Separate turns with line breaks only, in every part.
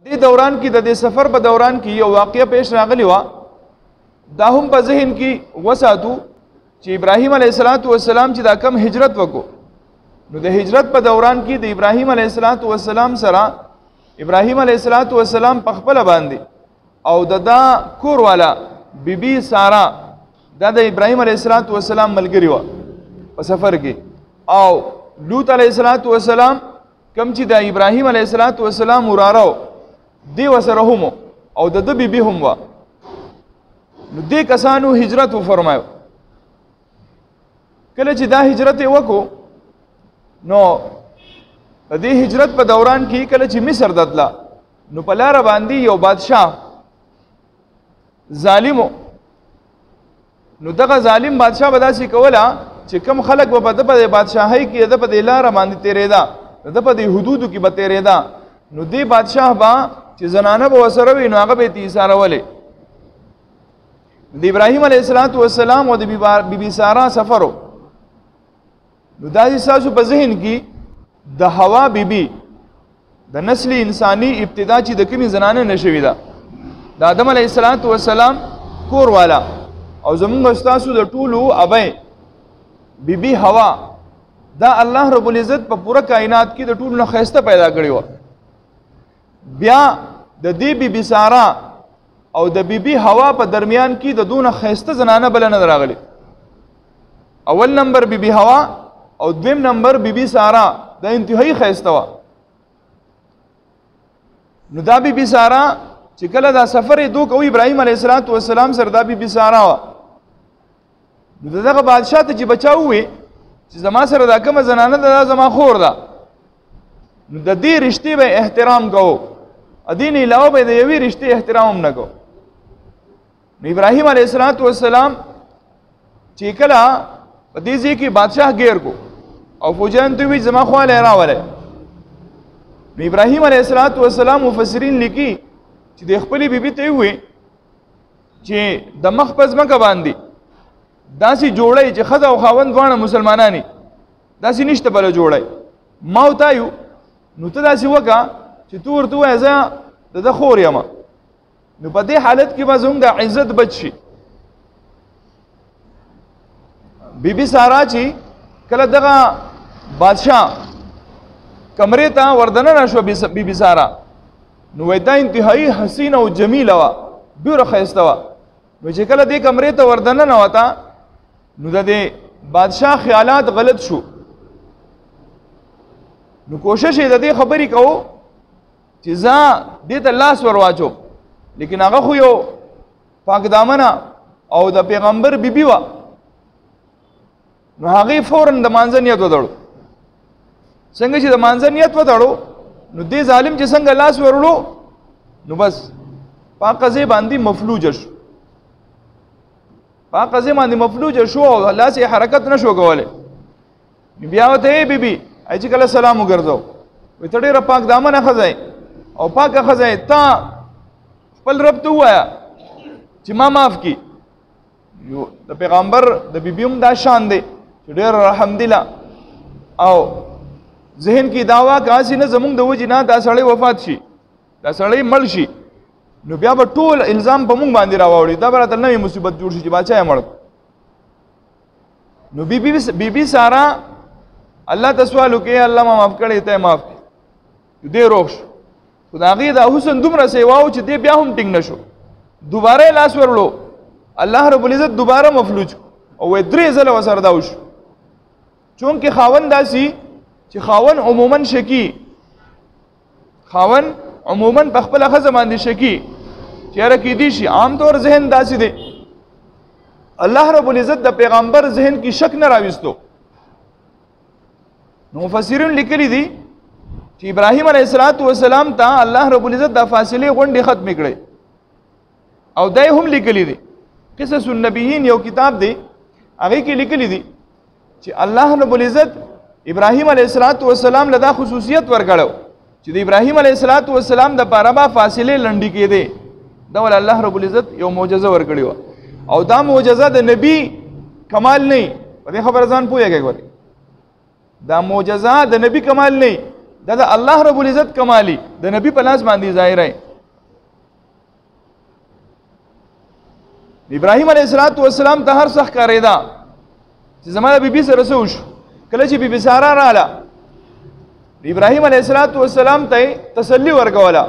دې دوران کې د دې سفر په دوران کې یو واقعه پیش راغلی و، دا هم په ذهن کې وساتو چې ابراهیم علیه السلام چې دا کم هجرت وکړو، نو د هجرت په دوران کې د ابراهیم علیه السلام سره ابراهیم علیه السلام په خپل باندې او دا کور والا بیبي سارا دا د ابراهیم علیه السلام ملګری و په سفر کې، او لوط علیه السلام کم چې د ابراهیم علیه السلام وراره دی وسره هم او د بیبي هم و، نو دې کسانو هجرت وفرمایو. کله چې دا هجرت وکړو نو د دې هجرت په دوران کې کله چې مصر دتله نو په لاره باندې یو بادشاہ ظالمو، نو دغه ظالم بادشاہ به داسې کوله چې کم خلک به په د بادشاهۍ کې د په دې لاره باندې تېرېده، د په دې حدودو کې به تېرېده، نو دې بادشاہ به چې زنانه به ورسره وي نو هغه به یې ایسارولې. د ابراهیم علیه السلام او د بیبي سارا سفرو، نو دا ستاسو په ذهن کې د حوا بیبي د نسل انسانی ابتدا چې د کومې زنانه نشوي ده د آدم علیه السلام کور والا او زمونږ ستاسو د ټولو ابی بیبي حوا، دا الله رب العزت په پوره کائنات کې د ټولو نه ښایسته پیدا کړې وه. بیا د دې بیبي سارا او د بیبي حوا په درمیان کې د دونه ښایسته زنانه بله نه راغلې. اول نمبر بیبي حوا او دویم نمبر بیبي سارا دا انتهایی ښایسته وه. نو دا بیبي سارا چې کله دا سفر یې دو کوي ابراهیم علیه السلام سره دا بیبي سارا وه، نو دغه بادشاہ ته چې بچا ووی چې زما سره دا کومه زنانه ده دا زما خور ده، نو د دې رشتې به احترام کوو، دې نه علاوه به د یوې رشتې احترام هم نه کوو. نو ابراهیم علیه السلام چې کله په دې ځای کې بادشاہ ګیر کو او فوجیان ته وی زما خواله راولې، نو ابراهیم علیه السلام مفسرین لیکي چې د خپلې بیبي ته وی چې د مخ په ځمکه باندې داسې جوړی چې ښځه او خاوند دواړه مسلمانانی، داسې نشته بله جوړی، ما وتایو نو ته داسې وکړه چې تو ورته ووایه زه د ده خور یم، نو په دې حالت کې به زموږ د عزت بچ شي. بیبي سارا چې کله دغه بادشاہ کمرې ته وردننه شوه بیبي سارا، نو وایي دا انتهایی حسینه او جمیله وه، ډېره ښایسته وه. نو چې کله دې کمرې ته وردننه وته نو د دې بادشاہ خیالات غلط شو، نو کوشش یې د دې خبرې کوو چې زه دې ته لاس ور واچوم، لیکن هغه خو یو پاک دامنه او د پیغمبر بیبي وه، نو هغې فوراً د مانځه نیت وتړو. څنګه چې د مانځه نیت وتړو نو دې ظالم چې څنګه لاس ورړو نو بس پاک قضې باندې مفلوجه شو، پاک قضې باندې مفلوجه شو او لاس یې حرکت نه شو کولی. بیا ورته ای بیبي چې کله سلام وګرځو، وایي ته ډېره پاک دامنه ښځه یې او پاکه ښځه یې، تا خپل رب ته ووایه چې ما معاف کړي. د پیغمبر د بیبي هم دا شان دی چې ډېر رحمدله او ذهن کې دا وه که هسې نه زمونږ د وجې نه دا سړی وفات شي، دا سړی مړ شي، نو بیا به ټول الزام په مونږ باندې راواوړي، دا به راته نوې مصیبت جوړ شي چې باچا یې مړ. نو بیبي سارا الله ته سوال وکړي الله ما معاف کړی ته یې معاف کړي، دې روغ شو. خو د هغې دا حسن دومره سیوا و چې دې بیا هم ټینګ نه شو، دوباره یې لاس ورړو، الله رب العزت دوباره مفلوج او وایي 3 ځله ورسره دا وشو. چونکې خاوند داسې چې خاوند عموما شکي، خاوند عموما په خپله ښځه باندې شکي چې یاره کیدی شي، عام طور ذهن داسې دی. الله رب العزت د پیغمبر ذهن کې شک نه راوستو. نو مفسرین لیکلی دي چې ابراهیم علیه السلام ته الله رب العزت د فاصلې غونډې ختمې کړې، او دا هم لیکلی دي قصص النبیین یو کتاب دی هغې کې لیکلی دي چې الله رب العزت ابراهیم علیه السلام له دا خصوصیت ورکړو چې د ابراهیم علیه السلام د پاره به فاصلې لنډې کېدې، دا ول الله رب العزت یو معجزه ورکړې وه، او دا معجزه د نبی کمال نه، په دې خبره ځان پوهېږئ. ګورئ دا معجزه د نبی کمال نه، دا د الله رب العزت کمالی د نبی په لاس باندې ظاهر ہے. ابراهیم علیه السلام ته هر څه ښکارېدا چې زما د بیبي سره څه وشو. کله چې بیبي ساره رااله ابراهیم علیه السلام ته تسلی ورکوله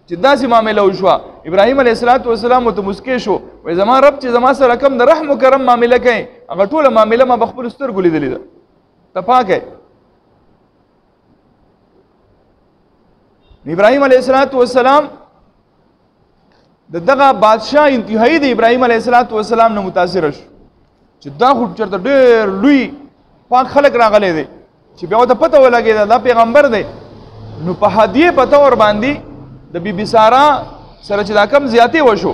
چې داسې معامله وشوه. ابراهیم علیه السلام ورته مسکی شو، وایي زما رب چې زما سره کوم د رحم و کرم معامله کوي هغه ټوله معامله ما په خپلو سترګو لیدلې ده، ته پاک یې. ابراهیم علیه السلام د دغه بادشاہ انتهایی د ابراهیم علیه السلام نه متاثر شو چې دا خو چېرته ډېر لوی پاک خلک راغلی دی چې بیا ورته پته ولګېده دا پیغمبر دی. نو په هدیې په طور باندې د بیبي ساره سره چې دا کم زیاتې وشو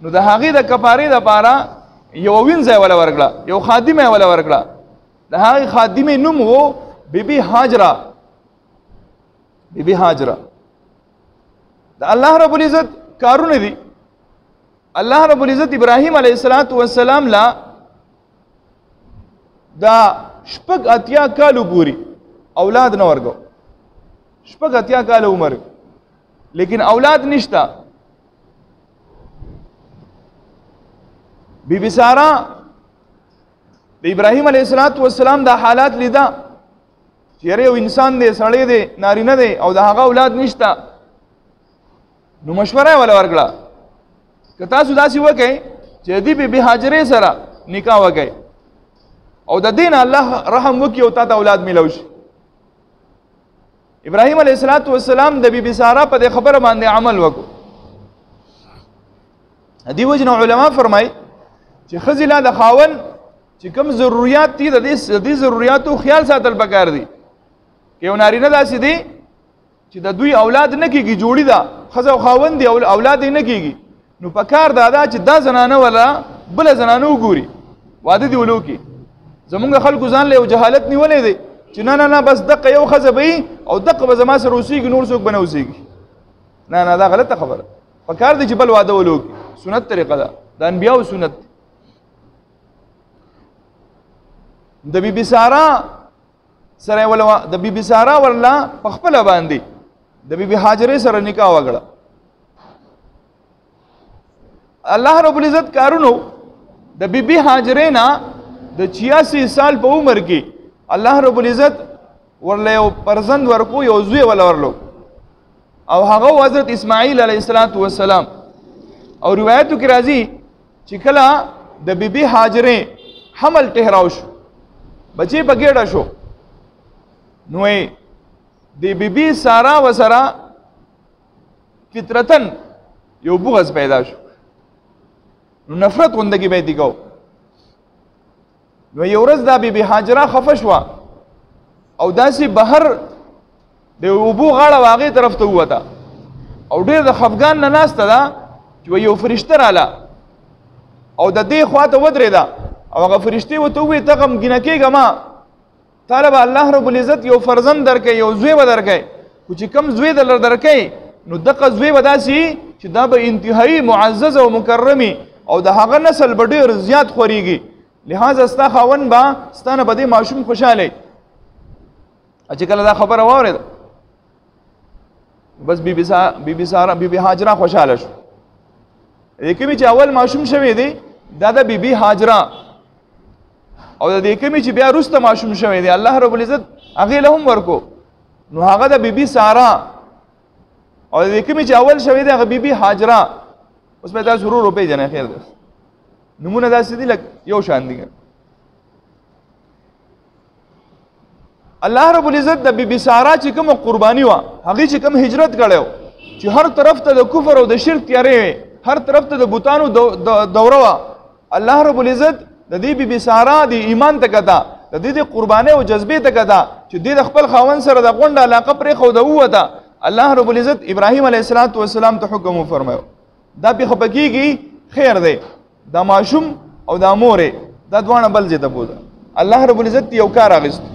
نو د هغې د کفارې دپاره یوه وینځه یې وله ورکړه، یو خادمه یې وله ورکړه. د هغې خادمې نوم و بیبي هاجره. بیبي هاجره د الله رب العزت کارونه دي. الله رب العزت ابراهیم علیه السلام لا دا شپږ اتیا کالو پورې اولاد نه ورکو، شپږ اتیا کالو عمر، لیکن اولاد نشتا. بی بی ساره د ابراهیم علیه السلام دا حالات لیدا چې یو انسان دی، سړی دی، نارینه دی او د هغه اولاد نشتا. نو مشوره یې وله ورکړه که تاسو داسې وکئ چې د دې بیبي هاجرې سره نکاح وکئ او د دې نه الله رحم وکړي او تا ته اولاد میلو شي. ابراهیم علیه السلام د بیبي ساره په دې خبره باندې عمل وکړو. دې وجې نه علما فرمایي چې ښځې لا د خاوند چې کوم ضروریات دي د دې ضروریاتو خیال ساتل پکار دي. که یو نارینه داسې دی چې د دوی اولاد نه کېږي، جوړي ده ښځه او خاوند دی اولاد یې نه کېږي، نو په کار دا چې دا زنانه ولا بله زنانه وګوري، واده دې ولو کړي. زمونږ خلکو ځان له یو جهالت نیولی دی چې نه بس دقه یو ښځه به وي او دقه به زما سره اوسېږي، نور څوک به نه اوسېږي. نه دا غلطه خبره. په کار دی چې بل واده ولو کړي، سنت طریقه ده، د انبیاو سنت. د بیبي ساره سره د بیبي ساره ورله په خپله باندې د بیبي هاجرې سره نکاح وکړه. الله رب العزت کارونو د بیبي هاجرې نه د 86 سال په عمر کې الله رب العزت ورله یو پرزند ورکو، یو زوی ولا ورلو او هغه حضرت اسماعیل علیه السلام. او روایتو کې راځي چې کله د بیبي هاجرې حمل ټهراو شو، بچی په ګېډه شو، نو د بیبي ساره وسره فطرتن یو بغض پیدا شو، نو نفرت غوندګي به دي کو. نو یو ورځ دا بیبي هاجره خفه شوه او داسې بهر د اوبو غاړه واغې طرف ته ووته او ډېر د خفګان نه ناسته ده چې یو فرشته راله او د دې خواته ودرېده او هغه فرشتې ورته وویل ته غمګینه کېږه ما، تاله به الله رب العزت یو فرزند درکوي، یو زوی به درکوي، خو چې کوم زوی در درکوي نو دغه زوی به داسې چې دا به انتهایی معزز او مکرمي او د هغه نسل به ډېر زیات خورېږي، لہذا ستا خاوند به ستا نه به دې ماشوم خوشحاله. چې کله دا خبره واورېده بس بیبي هاجره خوشحاله شو. د کومې چې اول ماشوم شوی دی دا د بیبي هاجره او د دې کومې چې بیا وروسته ماشوم شوی دی الله رب العزت هغې له هم ورکو، نو هغه د بیبي ساره او د دې کومې چې اول شوی دی هغه بیبي هاجره. اوس به تاسو ورو پیژنئ، خیر ده، نمونه داسې دي لکه یو شان دي. الله رب العزت د بیبي ساره چې کومه قرباني وه هغې چې کوم هجرت کړی و چې هر طرف ته د کفر او د شرک تیارې وې، هر طرف ته د بوتانو دوره وه، الله رب العزت د دې بیبي ساره د ایمان ته کته، د دې د قربانۍ او جذبې ته کته چې دې د خپل خاوند سره د غونډه علاقه پرېښوده ووته. الله رب العزت ابراهیم علیه السلام ته حکم وفرمایو دا پې خفه کېږي خیر دی، دا ماشوم او دا مورې دا دواړه بل ځای ته بوځه. الله رب العزت یو کار اخیستو،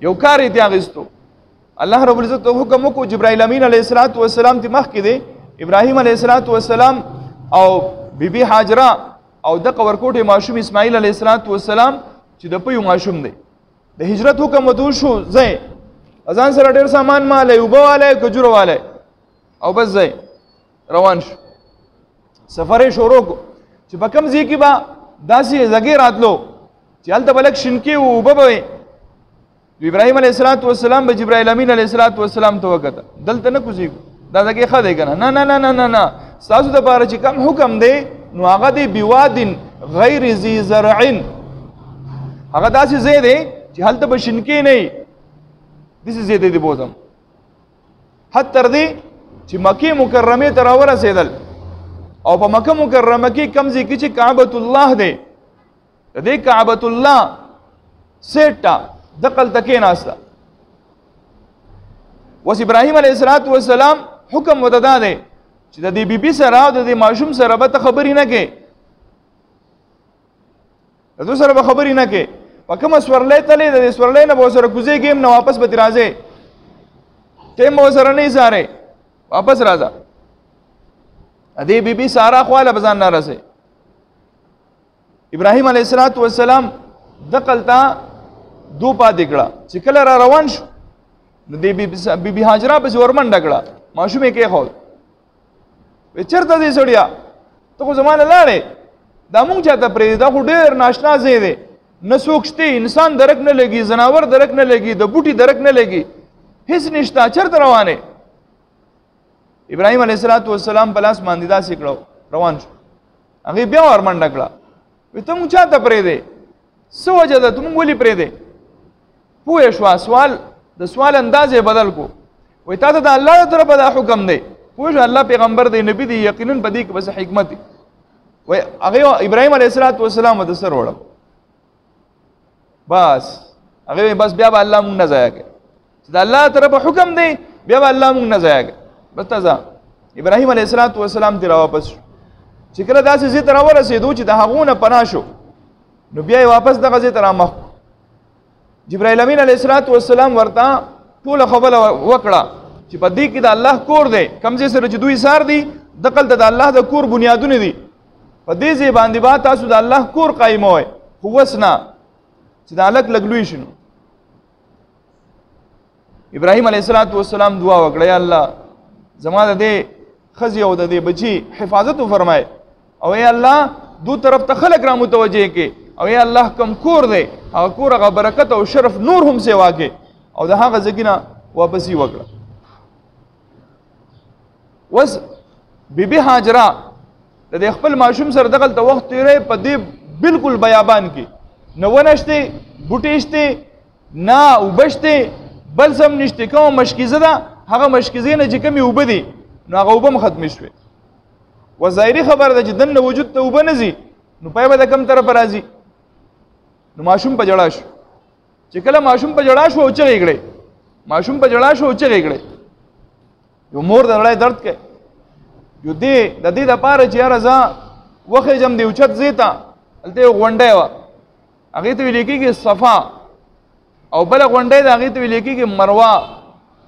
یو کار یې ترې اخیستو. الله رب العزت حکم وکړو جبرائیل امین علیه السلام ته مخکې دی ابراهیم علیه السلام او بیبي هاجره او دغه ورکوټې ماشوم اسماعیل علیه السلام چې د پویو ماشوم دی. د هجرت حکم ورته وشو ځئ ځان سره ډېر سامان مالی، اوبه والی، کجوره والی، او بس ځئ روان شو. سفر یې شروع کړو چې په کوم ځای کې به داسې ځګې راتلو چې هلته به لږ شینکې و، اوبه به وې. ابراهیم علیه السلام به جبرائیل امین علیه السلام ته وکته، دلته نه کوزېږو، دا ځګې ښه دی که نه؟ نه نه نه نه نه، ستاسو دپاره چې کوم حکم دی نو هغه دی بوادن غیر ذي زرع، هغه داسې ځای دی چې هلته به شینکې نه وي، داسې ځای دی بوځم. حد تر دې چې مکې مکرمې ته راورسېدل او په مکه مکرمه کې کوم ځای کې چې کعبة الله دی، د دې کعبة الله سیټه دقلته کېناسته. اوس ابراهیم علیه السلام حکم ورته دا دی چې د دې بیبي سره او د دې ماشوم سره به ته خبرې نه کې، د دوی سره به خبرې نه کې. په کومه سورلۍ تلې، د دې سورلۍ نه به ورسره کوزېږې نه واپس به ترې راځې، ټیم به ورسره نه ایسارې، واپس راځه. د دې بیبي سارا خواله به ځان نه رسې. ابراهیم علیه السلام دقلته دو پاتې کړه چې کله را روان شو نو دې بیبي هاجره پسې ورمنډه کړه، ماشوم یې کېښود. وی چېرته ځې سړیا، ته خو زما نه لاړې، دا مونږ چاته پرېږدې، دا خو ډېر ناشنا ځای دی، نه څوک شته، انسان درک نه لګي، ځناور درک نه لګي، د بوټي درک نه لګي، هېڅ نشته، چېرته روانې؟ ابراهیم علیه السلام په لاس باندې داسې کړه، روان شو. هغې بیا ورمنډه کړه، وی ته مونږ چاته پرېږدې، څه وجه ده، ته مونږ ولې پرېږدې؟ پوه شوه، سوال د سوال انداز یې بدل کو. وی تا ته د الله طرفه دا حکم دی، پوه شو، الله پیغمبر دی، نبی دی، یقینا په دې کې بس حکمت دی. وی هغې ابراهیم علیه السلام ورته سر وړه، بس هغې بس بیا به الله مونږ نه ضایع کوي، چې د الله طرفه حکم دی بیا به الله مونږ نه ضایع کوي. بس ته ځه. ابراهیم علیه السلام ترې راواپس شو. چې کله داسې ځای ته راورسېدو چې د هغو نه پناه شو نو بیا یې واپس دغه ځای ته رامخ. جبرائیل امین علیه السلام ورته ټوله خبره وکړه چې په دې کې د الله کور دی، کوم ځای سره چې دوی ایثار دي دقلته د الله د کور بنیادونه دي، په دې ځای باندې به تاسو د الله کور قایموئ، خو اوس نه چې دا هلک لږ لوی شي. نو ابراهیم علیه السلام دعا وکړه، یا الله زما د دې ښځې او د دې بچي حفاظت وفرمایه، او یا الله دو طرف ته خلک را متوجه کې، او یا الله کم کور دی هغه کور هغه برکت او شرف نور هم سیوا کې، او د هغه ځای نه واپسي وکړه. اوس بیبي هاجره د دې خپل ماشوم سره دغلته وخت تېری په دې بالکل بیابان کې، نه ونه شته، بوټی شته، نه اوبه شته، بل څه هم نشته، کومه مشکیزه ده، هغه مشکیزې نه چې کومې اوبه دي نو هغه اوبه هم ختمې شوې. و ظاهري خبره ده چې دننه وجود ته اوبه نه ځي نو پای به د کوم طرفه راځي. نو ماشوم په ژړا شو. چې کله ماشوم په ژړا شو او چغې کړې، ماشوم په ژړا شو او چغې کړې، یو مور د زړه درد کوي، یو دې د دې دپاره چې یاره زه وخېږم د اوچت ځای ته، هلته یو غونډۍ وه، هغې ته ویل کېږي صفا، او بله غونډۍ ده هغې ته ویل کېږي مروه.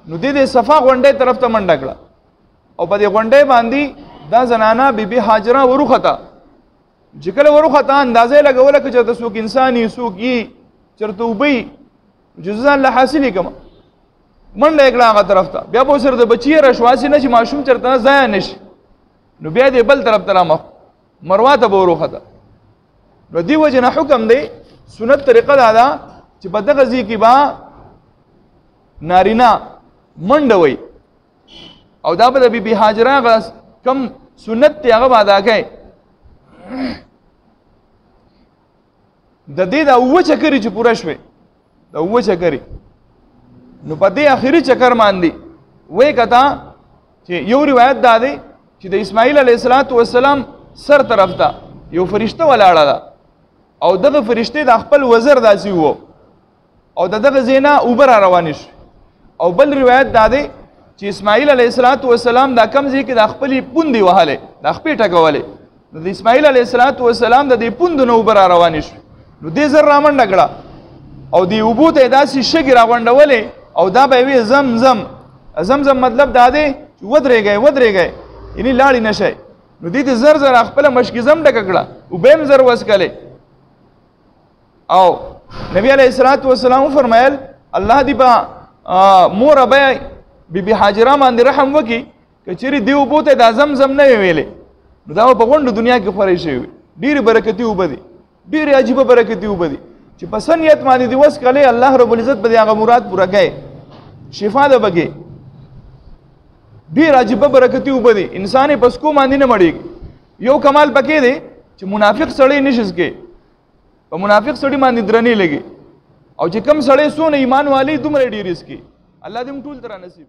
نو دې صفا غونډۍ طرف ته منډه کړه، او په دې غونډۍ باندې دا زنانه بیبي هاجره وروخته. چې کله وروخته اندازه یې لګوله که چېرته څوک انسان یي، څوک یي، چېرته اوبه یي، چې زه ځان له حاصل یې کړم، منډه یې کړه هغه طرف ته. بیا به ورسره د بچي یې راشو، هسې نه چې ماشوم چېرته نه ضایع نه شي. نو بیا دې بل طرف ته رامخ مروه ته به وروخته. نو دې وجې نه حکم دی، سنت طریقه دا ده چې په دغه ځای کې به نارینه منډه وي، او دا به د بیبي هاجره هغه کم سنت دی هغه به ادا کوي. د دې د اووه چکرې چې پوره شوې، د اووه چکرې، نو په دې اخري چکر باندې وایي کته چې یو روایت دا دی چې د اسماعیل علیه السلام سر طرف ته یو فرشته ولاړه ده، او دغه فرشته د خپل وزر داسې وو، او د دغه ځای نه اوبه را روانې شوې. او بل روایت دا دی چې اسماعیل علیه السلام دا کم ځای کې د خپلې پوندې وهلې، د خپې ټکولې، نو د اسماعیل علیه السلام د دې پوندو نه اوبه را روانې شوې. نو دې زر را منډه کړه، او دې اوبو ته یې داسې شګې را غونډولې، او دا به یې وې زمزم. زمزم مطلب دا دی چې ودرېږئ ودرېږئ، یعنې لاړې نه شئ. نو دې ته زر زر خپله مشکیزه هم ډکه کړه، اوبه هم زر وڅکلې. او نبی علیه السلام وفرمایل الله دې په مور ابا بی بی حاجره باندې رحم وکي که چیرې دی اوبو ته دا زمزم نه وی ویلې نو دا په غونډه دنیا کې خورې شوی ډېرې برکتي اوبه دي ډېرې عجیبه برکتي اوبه دي چې په څه نیت باندې دې وس کړی الله رب العزت به دې هغه مراد پوره کوي شفا ده بګې ډېر عجیبه برکتي اوبه دي انسان یې په سکو باندې نه مړېږي یو کمال پکې دی چې منافق سړی نشي څکې په منافق سړي باندې درنې لګي او چې کم سړی څونه ایمان والی دومره ډېر څکي الله دې موږ ټول ته را نصیب